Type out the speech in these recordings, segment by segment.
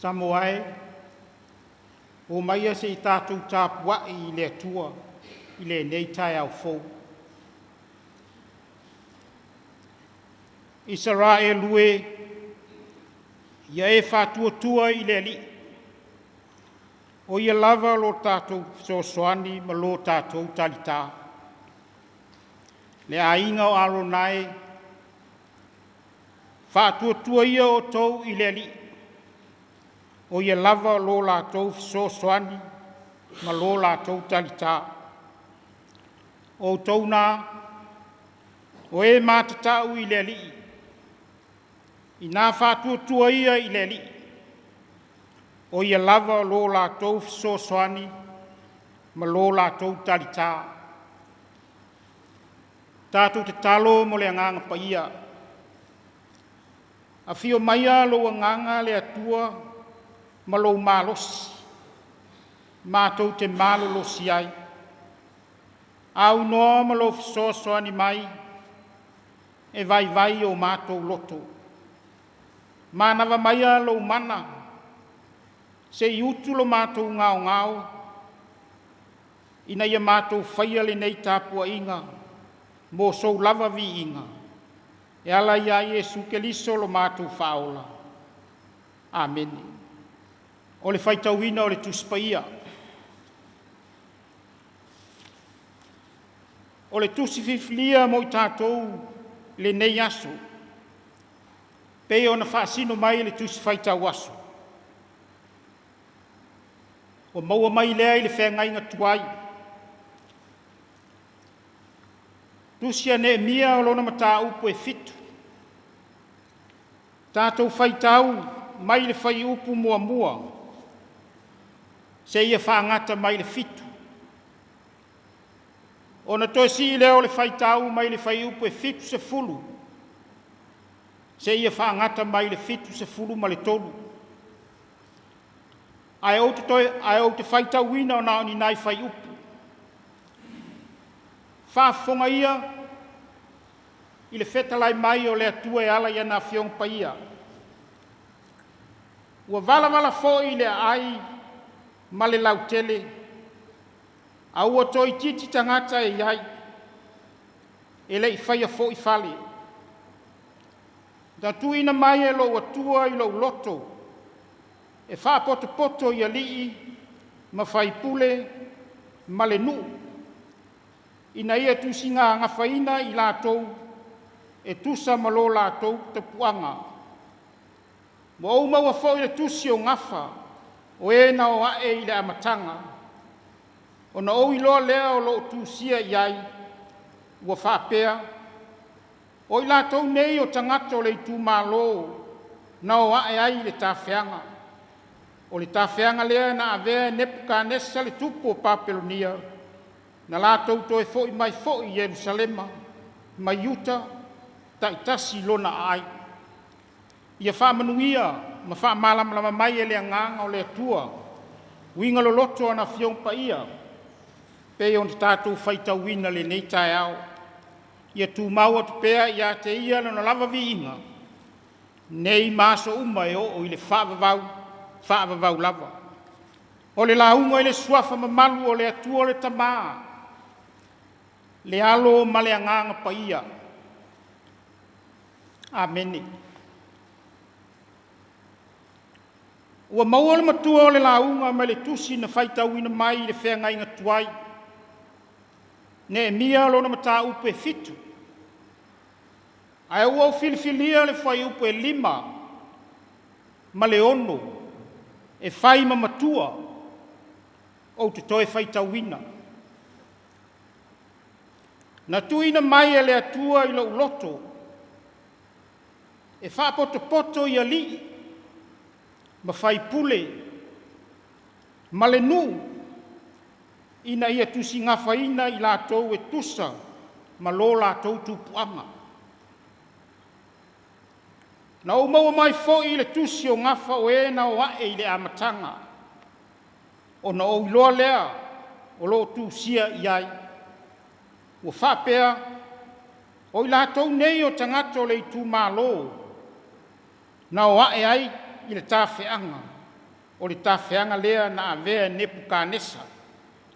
Samoa, o mai se I tātou Tapuaiga I le atua, I le nei Taeao fou. Israelu ia whātuatua I le ali. O ia lava lo tātou sosoani ma lo tātou talita. Le ainga o Aronai, whātuatua ia o tau I le ali. O ia lava lo lātou sosoani ma lo lātou talita. O tauna, o e mātatau I le ali. I nā whātuatua ia I le ali. O ia lava lo lātou sosoani ma lo lātou talita. Tātou te talo mo le anganga pa ia. A whio maia lo anganga le atua ma lo mālosi. Mātou te mālolosi ai. Au noa ma lo sosoani mai. E vai o mātou loto. Mānawa maia lo mana. Se I utu lo mātou ngao. Ina ia mātou whaia le nei Tapuaiga. Mo sou lava vi inga. E ala ia Yesu Keliso lo mātou whaola. Amen. O le whaitauina o le tuspaia. O le tusififlia mo I tātou le nei aso. Pei ona whaasino mai le tusifaitau aso. O maua mai lea I le whengainga tuai. Tusia ne mia o lona mata upu e fitu. Tātou whaitau mai le whai upu mua. Se ia whaangata mai le fitu. Ona toi si leo le whaitau mai le whai upu e fitu se fulu. Se ia whaangata mai le fitu se fulu ma le tolu. Ai o te whaitau wina o nao ni nai whai upu. Whaafonga ia I le whetalai mai o le atua e ala ia na whiong pa ia. Ua vala fo I le ai ma le lautele. A ua toi titi tangata e iai. E le I whaia fo I whale. Da tuina mai e lo atua I lo loto. E whaapoto I alii ma whaipule ma le nuu. Ina ia tusinga nga whaina I lātou e tusa malo lātou te puanga. Mo au maua fo I le tusi o ngafa o e na o ae I le amatanga. O na au I loa lea o lo tusia iai ua whapea. O I lātou nei o tangata o le itu malo na o ae ai le tāwhianga. O le tāwhianga lea na avea nepuka nesa le tupu o Papelonia. Na lātou toi fo I mai fo I Jerusalema, mai Yuta, taitasi lona ai. Ia whamanuia, ma whamalamlama mai e le anganga o le atua. Winga lo loto ana whiong pa ia. Pei on tātou whaitauina le nei Taeao. Ia tū maua tu pea ia te ia na lava vi inga. Nei maso uma e o I le whaavavau lava. O le launga I le suafa mamalu o le atua o le tamaa. Le alo ma le anganga pa ia. Amen. Ua maua le matua o le launga ma le tusi na whaitauina mai le whengainga tuai. Ne mia lo na mata upe fitu. Ai ua filifilia le whai upe 5 ma le 6 e whai ma matua o te toe whaitauina. Na tuina mai e le atua I lo loto. E whaapoto I ali. ma fai pule, ma le nu, ina ia tusi ngafaina i lātou e tusa, ma lo lātou tupuanga. Na o maua mai fo i le tusi o ngafa o e na o ae i le amatanga, o na o iloa lea, o lo tusia iai, o whapea, o i lātou nei o tangato le i tū mālo, na o ae ai i le tāwheanga, o le tāwheanga lea na avea Nebukanesa,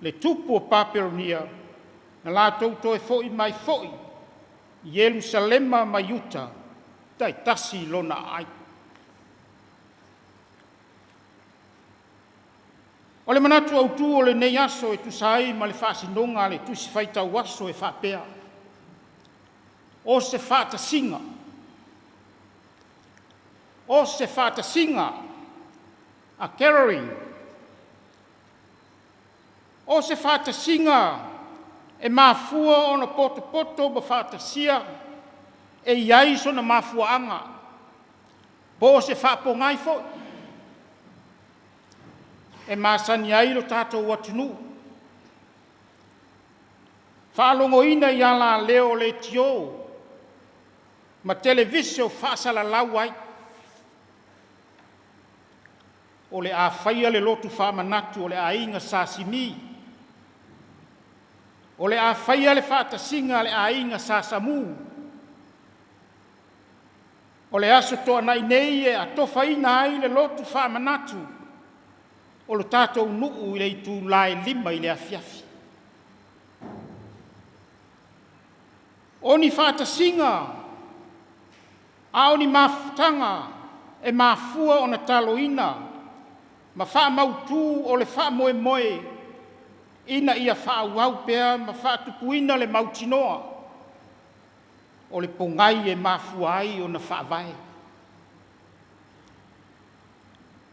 le tupu o Papelonia, na lātou toe foi mai foi, i Yerusalema mai Yuta, tai tasi lona ai. O le manatu au tu o le nei aso e tu sai ma le whaasinonga le tu si whaita waso e whapea. O se whata singa. O se whata singa. A caroling. O se whata singa e mafua o na poto poto ba whata sia e iai so na mafua anga. Po se whapongai fo. E masani ai lo tātou watunu. Whaalongo ina i ala leo le tio. Ma televisio whaasala lauai. O le a whaia le lotu whaamanatu o le a inga sasimi. O le a whaia le whaatasinga le a inga sasamu. O le aso toa nai nei e a tofa ina ai le lotu whaamanatu. O lo tātou nuu i le itu lae lima i le afiafi. O ni whaatasinga, a o ni mafutanga, e mafua o na taloina, ma wha mautu o le wha moe moe, ina ia wha uau pea, ma wha tupuina le mautinoa, o le pongai e mafua ai o na wha vai.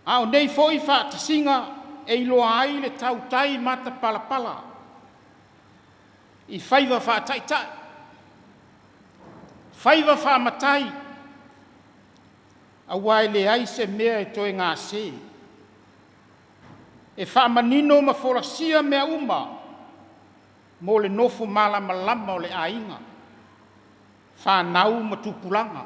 A o nei foi whaatasinga e iloa ai le tautai mata palapala. I whaiva whaataitai. Whaiva whaamatai. A wai le ai se mea e toe ngā se. E whaamanino ma whorasia mea uma. Mo le nofo malama lama o le ainga. Whanau ma tupulanga.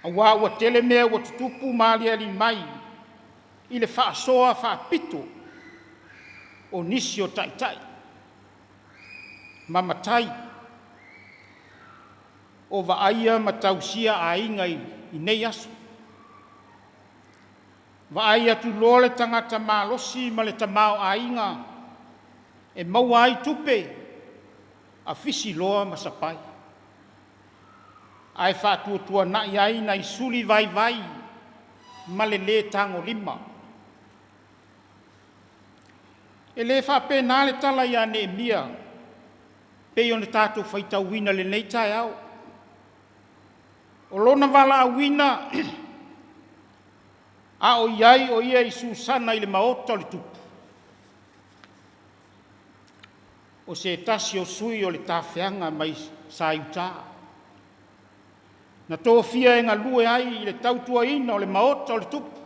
A wā ua tele mea ua tutupu maali ali mai i le whaasoa whaapito o nisi o taitai. Mamatai o vaaia ma tausia a inga i nei aso. Vaaia tu lole tangata malosi ma le tamao a inga e maua ai tupe a fisi loa ma sapai. Ai whātua na iai na suli vai vai ma le tango lima. E le whape nā le tala ia ne mia pe o ne tātou whaita wina le nei Taeao. O lona wala a wina a o iai o ia i susana i le maota o le tupu. O se tasi o sui o le tāwhianga mai sa iutaa. Na tō fia e ngā lue ai i le tautua ina o le maota o le tupu.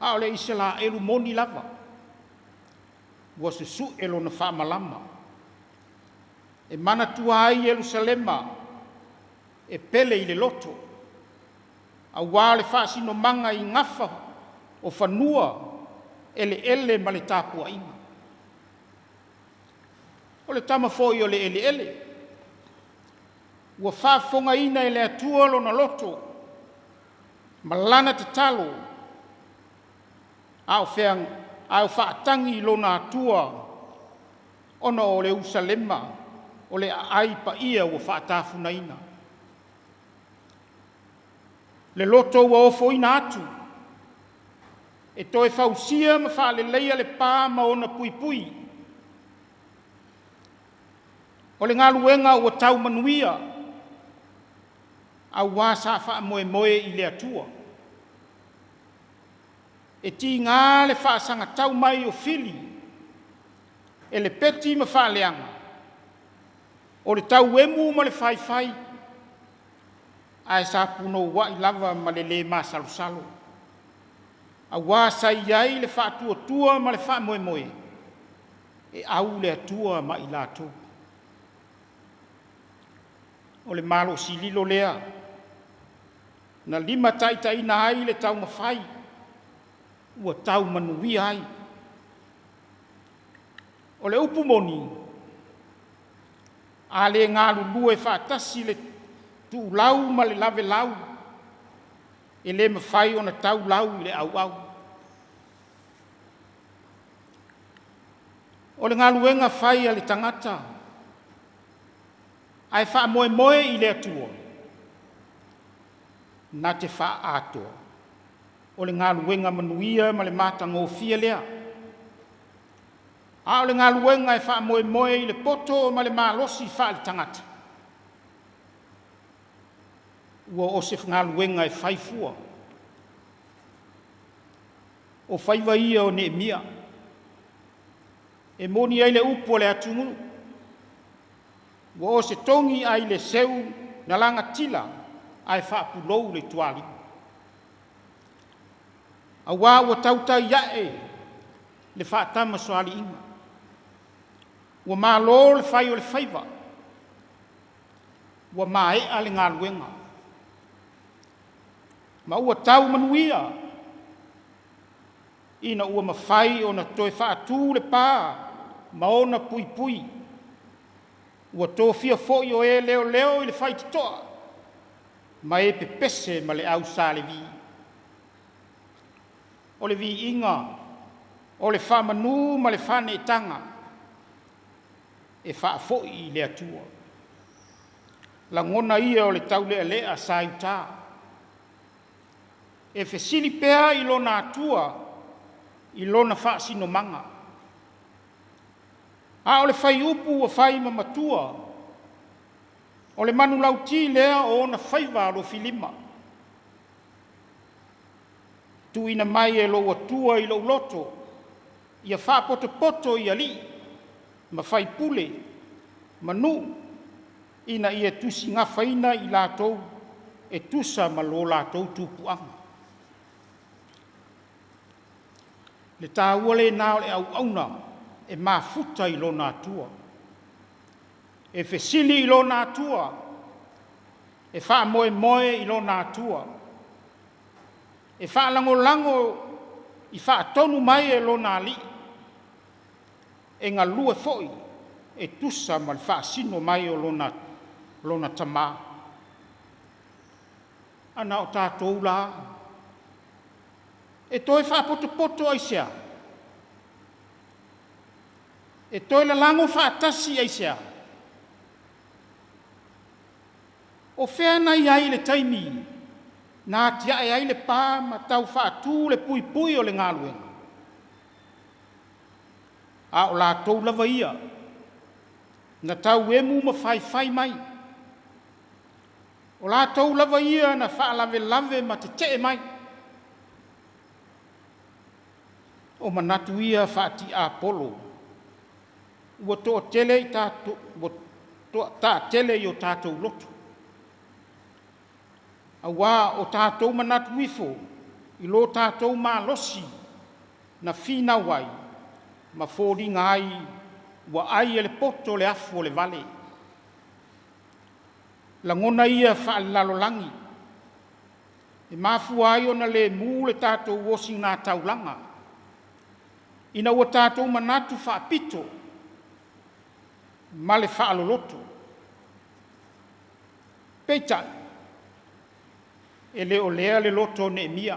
A o le ise la elu moni lava. Ua se su elo na whaamalama. E mana tua ai Jerusalema e pele i le loto. A wā le whaasino manga i ngafa o whanua ele ma le Tapuaiga. O le tamafoi o le ele. Ua whaafonga ina e le atua lo na loto, malana te talo, au whaatangi lo na atua, ona o le Usalema, o le aipa ia ua whaatafuna ina. Le loto ua ofo ina atu, e toe whausia ma whaale leia le pā ma ona pui pui. O le ngā luenga ua tau manuia, au wā sa wha moe i le atua. E ti ngā le wha sanga tau mai o fili, e le peti ma wha leanga. O le tau emu ma le whai, ai sa puno wa lava malele masalosalo awa sai ai le fa tua ma le fa moe e au le tua ma ilato o le malo sililo lea na lima tai na ai le tau mafai ua tau manuia ai o le upu moni a le ngā lulu e whaatasi le tu lau ma le lave lau e le mawhai o na tau lau i le au. O le ngā luenga whai a le tangata ai wha moe i le atua na te wha atoa. O le ngā luenga manuia ma le mata ngōwhia lea. A o le ngā luenga e wha moe i le poto ma le mālosi wha le tangata. Ua o se ngā luenga e whaifua. O whaiva ia o Nehemia. E moni ai le upu o le atungu. Ua o se tongi ai le seu na langa tila ai wha pulou le tuali. A wā ua tautai iae le wha tama soali inga. Ua mā lō le whai o le whaiva. Ua mā ea le ngā luenga. Ma ua tau manuia. Ina ua mawhai o na toe wha atu le pā. Ma o na pui. Ua tō fia foi o e leo i le whai titoa. Ma e pepese ma le au sa le vi. O le vi inga. O le wha manu ma le whane e tanga. E wha foi i le atua. La ngona ia o le tau lea sa iuta. E fesili pea i lona atua, i lona wha sino manga. A o le whai upu o whai mamatua, o le manu lauti lea o ona whaiva lo filima. Tu ina mai e lo atua i lo loto, ia wha poto i ali, ma whai pule, manu, ina ia tusi ngā whaina i lātou, e tusa ma lo lātou tūpuanga. Le tāua le nao le au auna, e mafuta i lo nātua. E fesili i lo nātua, e wha moe i lo nātua. E wha lango i wha tonu mai e lo nā li. E ngā lua foi, e tusa ma le wha sino mai o lona tamā. Ana o tātou la. E toi wha poto ai sea. E toi la lango wha atasi ai sea. O whea nai ai le taimi, nā tia ai le pā ma tau wha atu le pui o le ngāluenga. A o la tau lava ia, na tau emu ma whai mai. O la tau lava ia na wha lave ma te mai. O manatu ia whaati a polo. Ua toa tele i tātou, ta tele i o tātou loto. A wā o tātou manatu wifo, i lo tātou mā losi, na whina wai, ma fōri ngai, wa ai le poto le afo le vale. La ngona ia whaalalo langi. E mafu ai ona le mū le tātou wosi ngā taulanga. Ina ua tātou manatu whaapito, ma le whaaloloto. Peitai, e leo lea le loto Nehemia.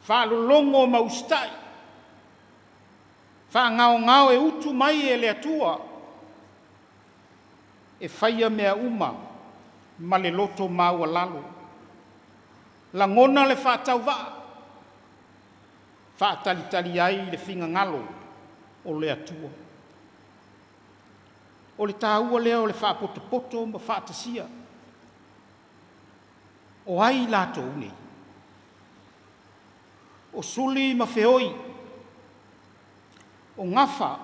Whaalolongo maustai. Whaangao e utu mai e le atua. E whaia mea uma, ma le loto maua lalo. La ngona le whaatau waa. Whaatalitali ai le whinga ngalo o le atua. O le tāua lea o le whaapoto ma whaatasia. O ai lato nei. O suli ma whioi. O ngafa.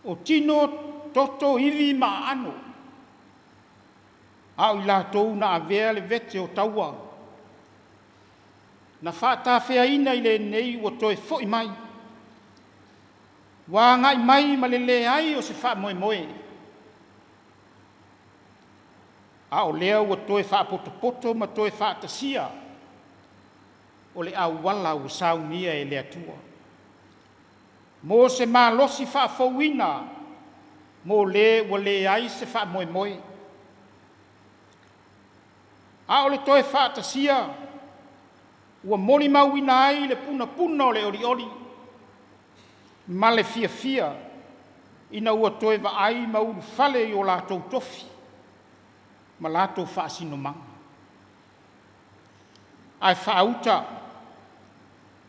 O tino toto iwi ma ano. Au I lātou na avea le vete o taua. Na whaatawhea ina I le nei o toe fo I mai. Wā ngai mai ma le le ai o se wha moe moe. A o lea o toe wha poto ma toe wha tasia. O le au wala o saunia e le atua. Mo se mā losi wha fauina. Mo le o le ai se wha moe moe. A o le toe wha tasia. Ua moli mauina ai le puna puna o le ori ori. Ma le fia fia. Ina ua toe wa ai mauru fale I o lātou tofi. Ma lātou wha asino manga. Ai wha auta.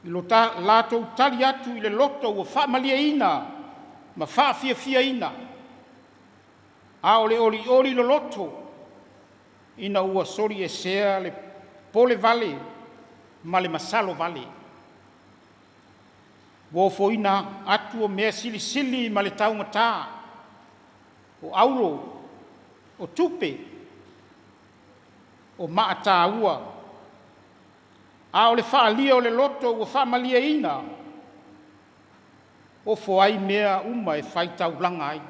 I lo lātou tali atu I le loto ua wha malia ina. Ma wha fia fia ina. A o le ori ori lo loto. Ina ua sori e sea le pole vale. Ma le masalo vale. Wofo ina atu o mea sili sili ma le taungata. O aulo. O tupe. O maata ua. A o le whaalia o le loto ua whaamalia ina. O fo ai mea uma e whaitau langa ai.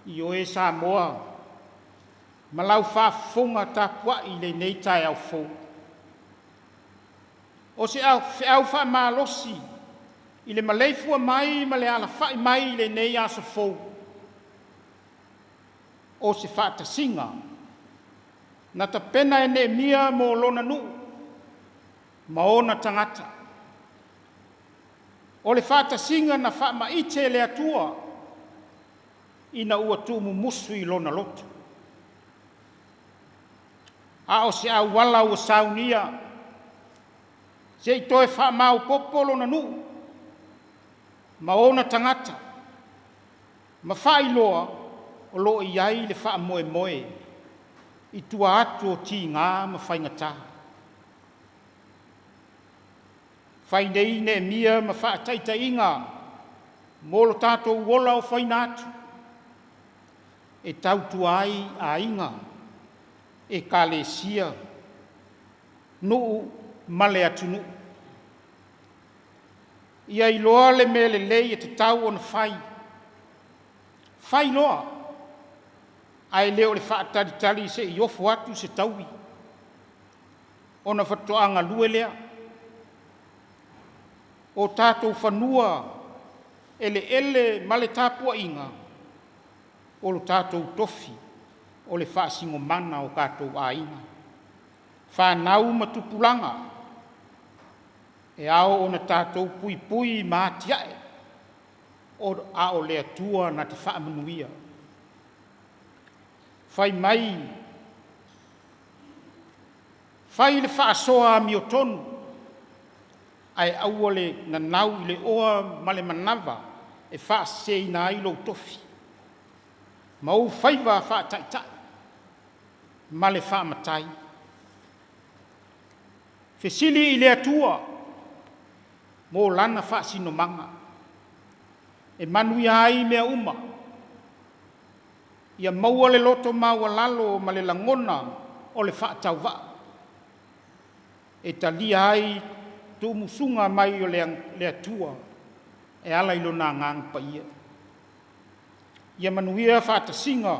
I o e Samoa. Malau whaafonga Tapuaiga le nei Taeao fo. O se au whaamalosi. I le maleifua mai ma le ala whai mai le nei aso fo. O se whaatasinga. Na ta pena e ne mia mo lona nu. Ma ona tangata. O le whaatasinga na whaamaite le atua. Ina ua tumu musu I lona loto. A o se au wala ua saunia. Se I toe whaamau popo lona nu. Ma ona tangata. Ma whailoa. O lo I ai le wha moe moe. I tua atu o ti ngā ma whaingata. Whainei ne mia ma wha taita inga. Molo tātou wola o whainatu. E tautu ai a inga. E kale sia. Nuu male atu nuu. Ia I loa le mele lei e te tau on whai. Whai loa. Ai leo le whaatari se I ofu atu se taui. Ona whatoanga lue lea. O tātou whanua ele male Tapuaiga. O lo tātou tofi. O le whaasingo mana o kātou aina. Whanau matupulanga. E ao ona tātou pui pui mātiae. O ao lea tua na te whaamanuia. Fai mai. Fai le whaasoa mi o tonu. Ai aua le nanau I le oa ma le manawa. E whaasei na ilo tofi. Mau whaiva whaataitai. Ma le whaamatai. Fesili I le atua. Mo lana whaasino manga. E manuia ai mea uma. Ia maua le loto maua lalo ma le langona o le whaatau wa. E talia ai tu musunga mai o le atua. E ala ilo nā ngang pa ia. Ia manuia whaatasinga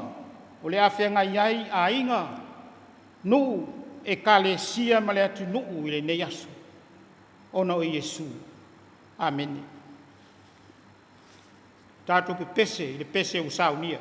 o le awhenga iai a inga. Nuu e kale sia ma le atu nuu I le nei aso. Ona o Yesu. Amen. Tātou pe pese, I le pese o saunia.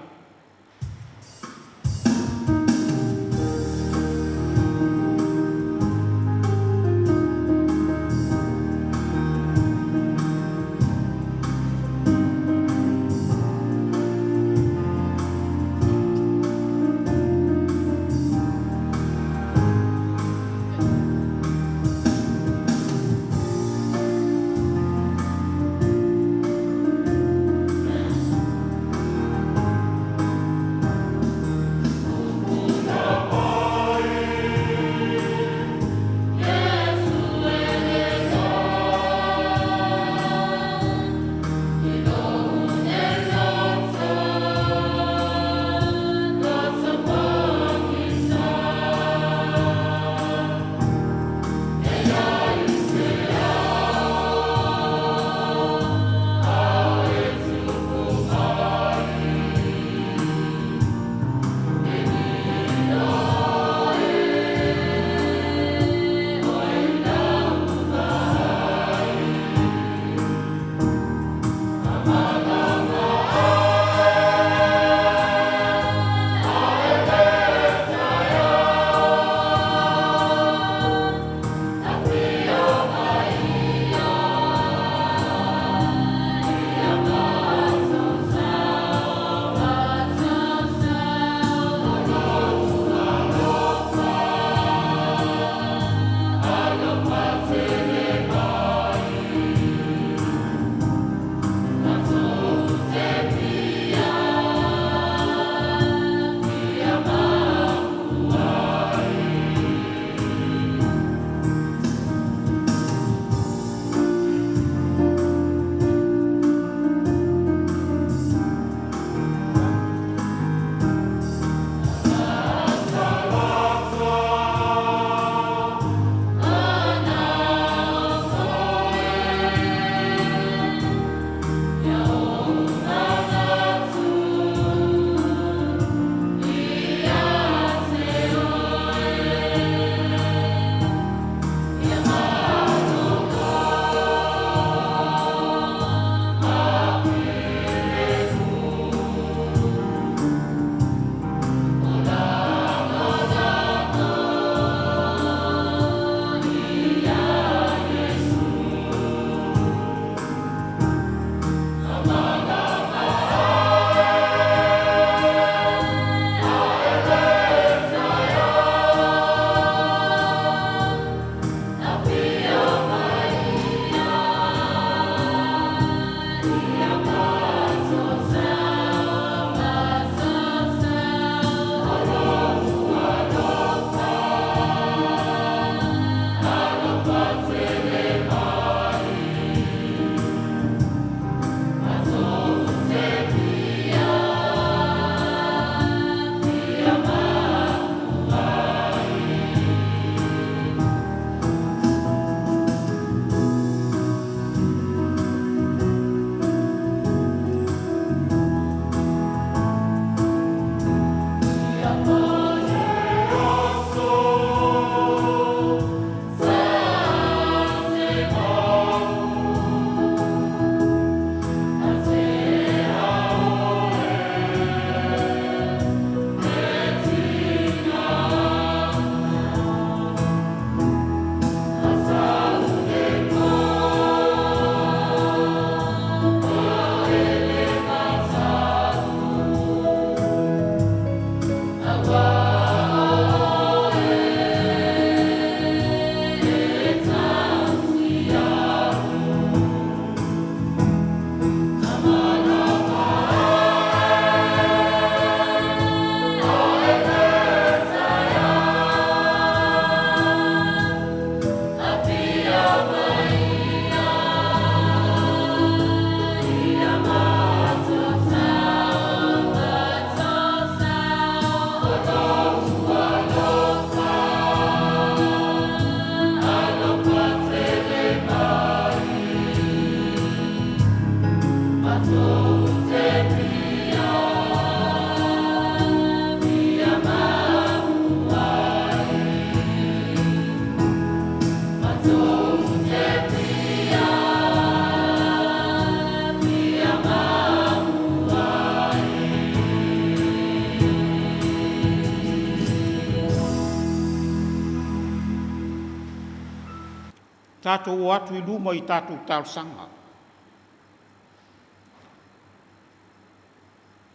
Tātou o atu I luma I tātou talosanga.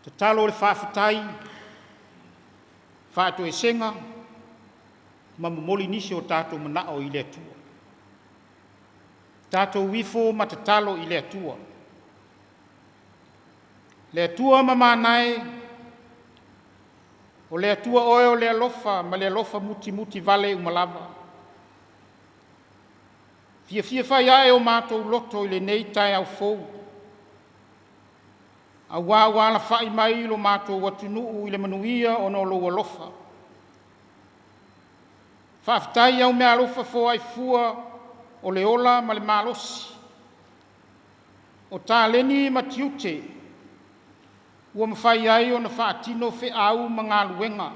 Te talo le whawhatai, whātu e senga, ma mamoli nisi o tātou manao I le atua. Tātou wifo ma te talo I le atua. Le atua ma manae, o le atua oe o le alofa, ma le alofa muti muti vale umalava. Fia whai ae o mātou loto I le nei Taeao fou. A wā la whai mai lo mātou watunuu I le manuia o no lo alofa. Whaftai au mea alofa fo ai fua o le ola ma le malosi. O tā leni ma tiute, ua mawhai ai o na whaatino whi au ma ngā luenga.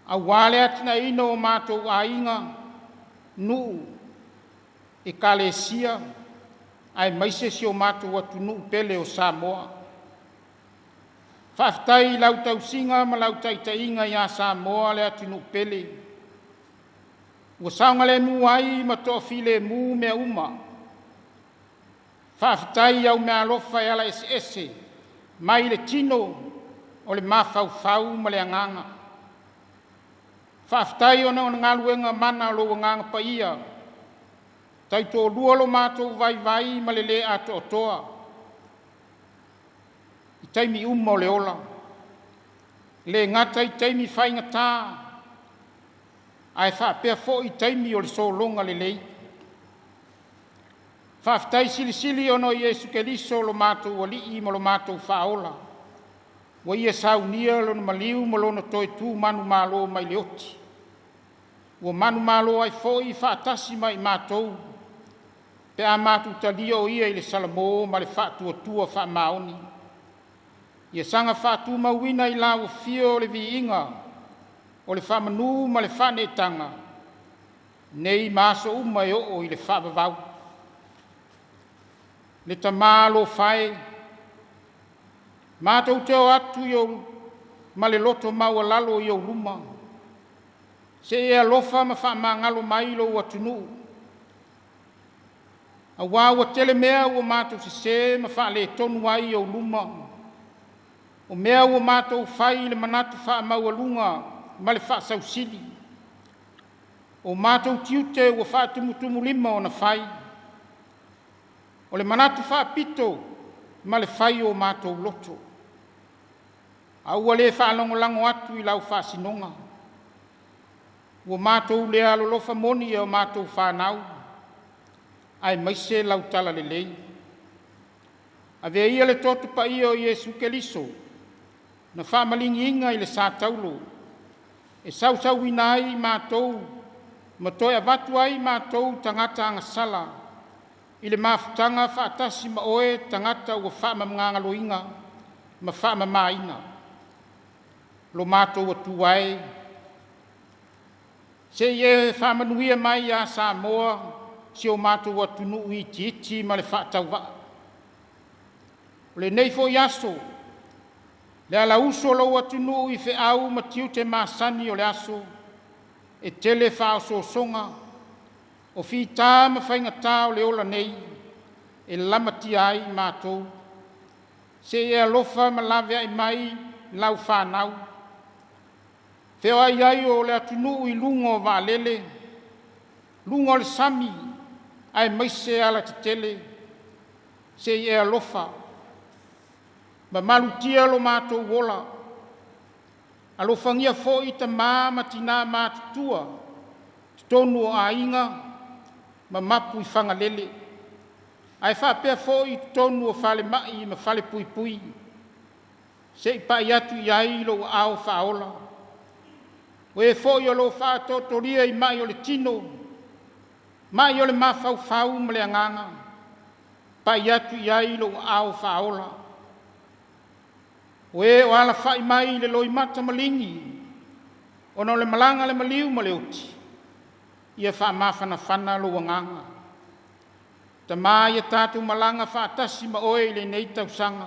A wāle atina ino o mātou ainga, nuu, E kalesia, ai maise si o mātou atu nuu pele o Samoa. Whaftai lau tau singa ma lau taitainga ia Samoa le atu nuu pele. Ua saunga le mu ai ma toa file mu mea uma. Whaftai au mea alofa e ala ese, mai le tino o le mawhau ma le anganga. Whaftai o na ngaluenga mana lo nganga pa ia. Taito lua lo mātou vai ma le le ato otoa. I taimi uma o le ola. Le ngata I taimi whai ngatā. Ai whapea fo I taimi o le solonga le lei. Whaftai sili ono Iesu Keliso lo mātou wali ma lo mātou whaola. Wa ia saunia lo na maliu ma lo na toi tū manu malo mai le oti. Wa manu malo ai fo I whaatasi mai mātou. Pe a mātou talio ia I le salamo ma le whaatua wha maoni. Ia sanga whaatu mauina I lau fio le vi inga o le whamanu ma le whanetanga. Nei maso uma e o I le whaavavau. Le tamalo whae. Mātou teo atu I ma le loto maua lalo I o luma. Se e alofa ma whaamangalo mai lo atunu. A wāua tele mea ua mātou se ma wha le tonu ai o luma. O mea ua mātou whai le manatu wha maua lunga ma le wha sausili. O mātou tiute ua wha tumutumu lima o na whai. O le manatu wha pito ma le whai o mātou loto. A ua le wha lango atu I lau wha sinonga. Ua mātou le alolofa moni o mātou wha nau. Ai maise lau tala le lei. A vea ia le totu pa ia o Iesu Keliso, na whamalingi inga I le Sataoa. E sau ina ai mātou, ma toi avatu ai mātou tangata angasala, I le mafutanga whaatasi ma oe tangata ua whamamnganga loinga, ma whamamaina. Lo mātou atu ai. Se ie whamanuia mai a Samoa, si o mātou atunu I titi ma le whaatau wa. O le nei fo yaso, le ala uso lo atunu I fe au ma tiu te masani o le aso, e tele whao so songa, o fi tā ma whainga tā o le ola nei, e lamati ai mātou, se e alofa ma lawe ai mai lau whanau. Feo ai o le atunu I lungo wa lele, lungo le sami, ai maise ala te tele, se e alofa, ma malutia lo mātou wola, alofangia fo I ta ma tina mātutua, tonu o ainga, ma mapu I whangalele, ai whapea fo I tonu o whale mai ma whale pui pui, se I pai atu I ai lo au whaola, we fo I o lo whaatotoria I mai o le tino, mai o le mawhau ma le anganga, pai atu I ai lo au whaola. We o ala whai mai le loi mata malingi, o no le malanga le maliu ma le uti, ia wha mawhana whana lo anganga. Ta mai e tātou malanga whaatasi ma oe le nei tausanga.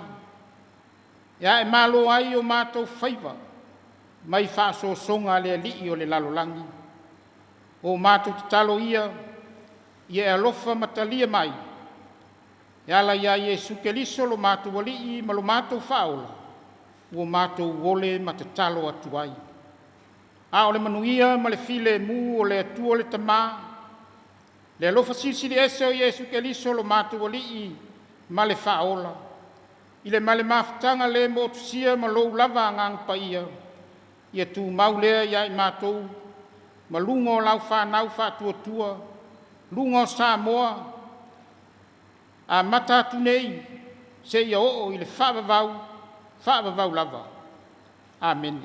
Ia e malo ai o mātou whaiva, mai wha songa le alii o le lalolangi. O mātou te talo ia, ia e alofa matalia mai, e ala ia Iesu Keliso lo mātou alii ma lo mātou whaola, ua mātou wole ma te talo atu ai. A o le manuia ma le file mu o le atua o le tamā, le alofa silisili ese o Iesu Keliso lo mātou alii ma le whaola, i le male mafutanga le mo tusia ma lou lava ngang pa ia tu maulea ia i mātou, ma lungo lau whanau whātua, lungo Samoa, a mata atu nei, se ia o i le whaavavau lava. Amen.